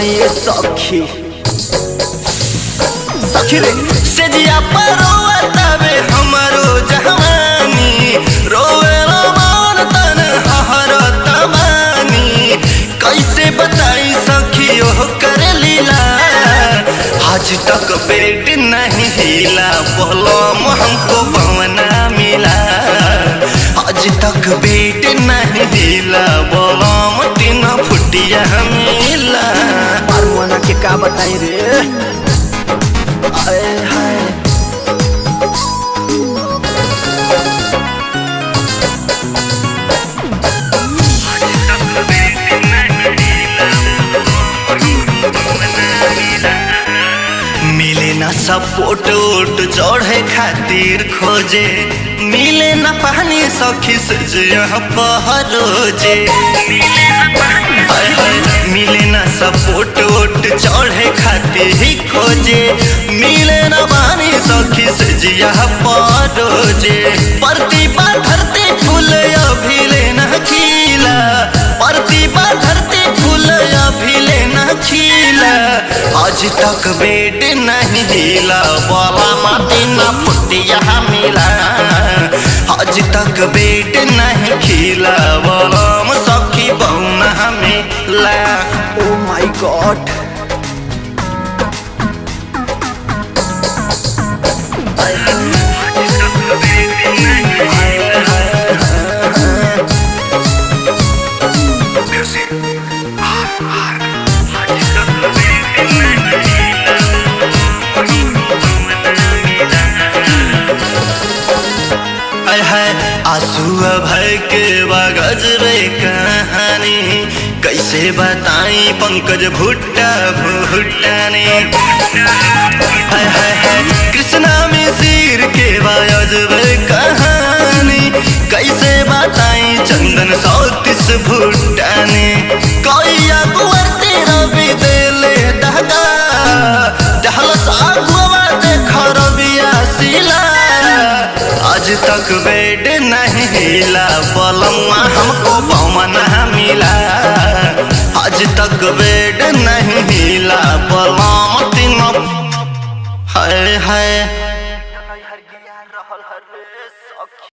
ये सखी सखी रे सेजिया पर रोवतावे हमरो जवानी रोवे मन तन हहरत बानी कैसे बताई सखी ओह कर लीला आज तक पेट नहीं हिला बोलम हमको पवना मिला आज तक पेट नहीं हिला बोलम तीन फुटिया मिला मना के का बताई रे आए हाय मिले ना सपोर्ट ओट चढ़े खातिर खोजे मिले ना पानी सखी से पहरोजे मिले ना सपोर्ट ओट चढ़े खातिर ही खोजे मिले ना पानी सखी से पहरोजे प्रतिभा धरती फूल अभी लेना खिला प्रतिभा धरती फूल अभी लेना खिला आज तक बेड नहीं हिला बोला माटी ना फुटिया मिला आज तक बेड नहीं खिला बोला सखी बहुना मिला ओ माय गॉड आंसू भय के बागज रे कहानी कैसे बताई पंकज भुट्टा भुट्टानी कृष्णा में सिर के बागज रे कहानी कैसे बताई चंदन 130 भुट्टानी कोई अगुवर तेरा भी दिले दहगा जहल सागुआ देख रबिया सिला आज तक बेड नहीं हिला बलमा हमको पवना मिला आज तक बेड नहीं हिला बलमा तीनों हाय हाय।